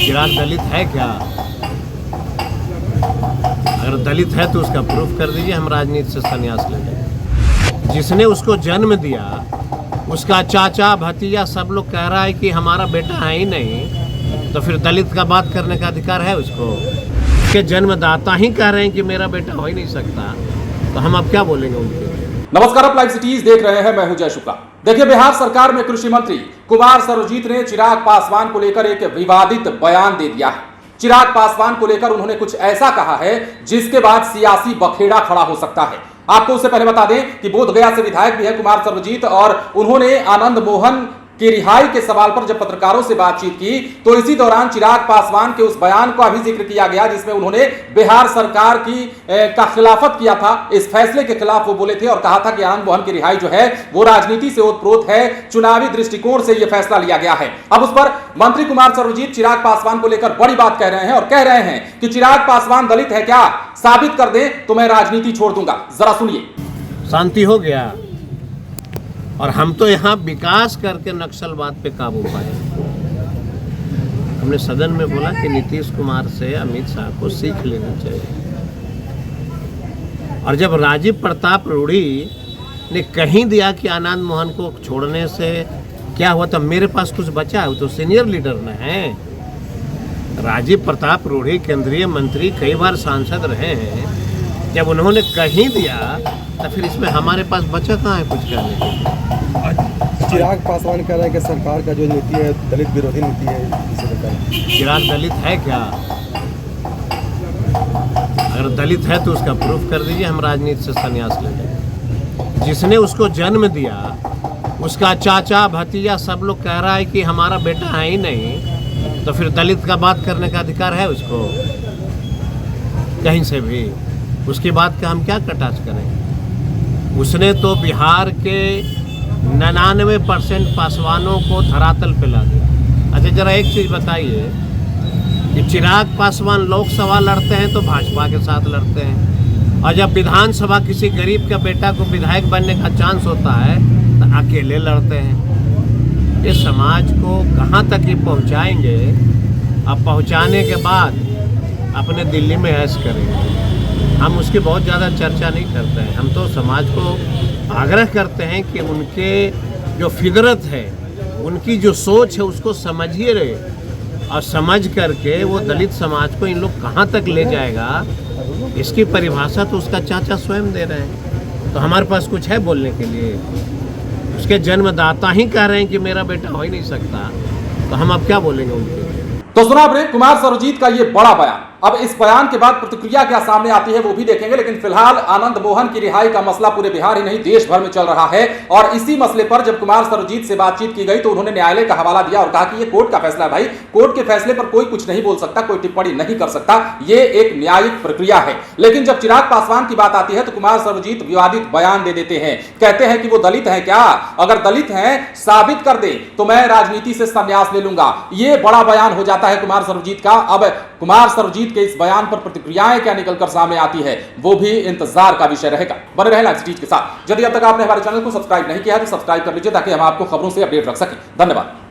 चिराग दलित है क्या? अगर दलित है तो उसका प्रूफ कर दीजिए, हम राजनीति से संन्यास ले लेंगे। जिसने उसको जन्म दिया, उसका चाचा भतीजा सब लोग कह रहा है कि हमारा बेटा है ही नहीं, तो फिर दलित का बात करने का अधिकार है उसको? उसके जन्मदाता ही कह रहे हैं कि मेरा बेटा हो ही नहीं सकता, तो हम अब क्या बोलेंगे उनके लिए? नमस्कार, आप लाइव सिटीज देख रहे हैं, मैं हूं जय शुक्ला। देखिए, बिहार सरकार में कृषि मंत्री कुमार सर्वजीत ने चिराग पासवान को लेकर एक विवादित बयान दे दिया है। चिराग पासवान को लेकर उन्होंने कुछ ऐसा कहा है जिसके बाद सियासी बखेड़ा खड़ा हो सकता है। आपको उससे पहले बता दें कि बोधगया से विधायक भी है कुमार सर्वजीत, और उन्होंने आनंद मोहन की रिहाई के सवाल पर जब पत्रकारों से बातचीत की तो इसी दौरान चिराग पासवान के उस बयान का भी जिक्र किया गया जिसमें उन्होंने बिहार सरकार का खिलाफत किया था। इस फैसले के खिलाफ वो बोले थे और कहा था कि आनंद मोहन की रिहाई जो है वो राजनीति से ओतप्रोत है, चुनावी दृष्टिकोण से यह फैसला लिया गया है। अब उस पर मंत्री कुमार सर्वजीत चिराग पासवान को लेकर बड़ी बात कह रहे हैं और कह रहे हैं कि चिराग पासवान दलित है क्या, साबित कर दे तो मैं राजनीति छोड़ दूंगा। जरा सुनिए। शांति हो गया और हम तो यहाँ विकास करके नक्सलवाद पे काबू पाए। हमने सदन में बोला कि नीतीश कुमार से अमित शाह को सीख लेनी चाहिए। और जब राजीव प्रताप रूढ़ी ने कहीं दिया कि आनंद मोहन को छोड़ने से क्या हुआ, तो मेरे पास कुछ बचा है, वो तो सीनियर लीडर न है। राजीव प्रताप रूढ़ी केंद्रीय मंत्री, कई बार सांसद रहे हैं। जब उन्होंने कहीं दिया तो फिर इसमें हमारे पास बचा कहाँ है कुछ करने के लिए? चिराग पासवान कह रहे हैं कि सरकार का जो नीति है दलित विरोधी नीति है, इसे लेकर चिराग दलित है क्या? अगर दलित है तो उसका प्रूफ कर दीजिए, हम राजनीति से संन्यास ले लेंगे। जिसने उसको जन्म दिया, उसका चाचा भतीजा सब लोग कह रहा है कि हमारा बेटा है ही नहीं, तो फिर दलित का बात करने का अधिकार है उसको कहीं से भी? उसकी बात का हम क्या कटाक्ष करें? उसने तो बिहार के 99% पासवानों को धरातल पे ला दिया। अच्छा, जरा एक चीज़ बताइए कि चिराग पासवान लोकसभा लड़ते हैं तो भाजपा के साथ लड़ते हैं, और जब विधानसभा किसी गरीब के बेटा को विधायक बनने का चांस होता है तो अकेले लड़ते हैं। इस समाज को कहाँ तक ये पहुँचाएंगे? अब पहुँचाने के बाद अपने दिल्ली में ऐश करेंगे। हम उसकी बहुत ज़्यादा चर्चा नहीं करते हैं। हम तो समाज को आग्रह करते हैं कि उनके जो फितरत है, उनकी जो सोच है, उसको समझिए रहे, और समझ करके वो दलित समाज को इन लोग कहाँ तक ले जाएगा, इसकी परिभाषा तो उसका चाचा स्वयं दे रहे हैं। तो हमारे पास कुछ है बोलने के लिए? उसके जन्मदाता ही कह रहे हैं कि मेरा बेटा हो ही नहीं सकता, तो हम अब क्या बोलेंगे उनके लिए? तो सुना आपने कुमार सर्वजीत का यह बड़ा बयान। अब इस बयान के बाद प्रतिक्रिया क्या सामने आती है वो भी देखेंगे, लेकिन फिलहाल आनंद मोहन की रिहाई का मसला पूरे बिहार ही नहीं देश भर में चल रहा है। और इसी मसले पर जब कुमार सर्वजीत से बातचीत की गई तो उन्होंने न्यायालय का हवाला दिया और कहा कि ये कोर्ट का फैसला है। भाई, कोर्ट के फैसले पर कोई कुछ नहीं बोल सकता, कोई टिप्पणी नहीं कर सकता, ये एक न्यायिक प्रक्रिया है। लेकिन जब चिराग पासवान की बात आती है तो कुमार सर्वजीत विवादित बयान दे देते हैं। कहते हैं कि वो दलित है क्या, अगर दलित है साबित कर दे तो मैं राजनीति से संन्यास ले लूंगा। ये बड़ा बयान हो जाता है कुमार सर्वजीत का। अब कुमार सर्वजीत के इस बयान पर प्रतिक्रियाएं क्या निकलकर सामने आती है वो भी इंतजार का विषय रहेगा। बने रहें लाइव सिटीज के साथ। यदि अब तक आपने हमारे चैनल को सब्सक्राइब नहीं किया है तो सब्सक्राइब कर लीजिए ताकि हम आपको खबरों से अपडेट रख सकें। धन्यवाद।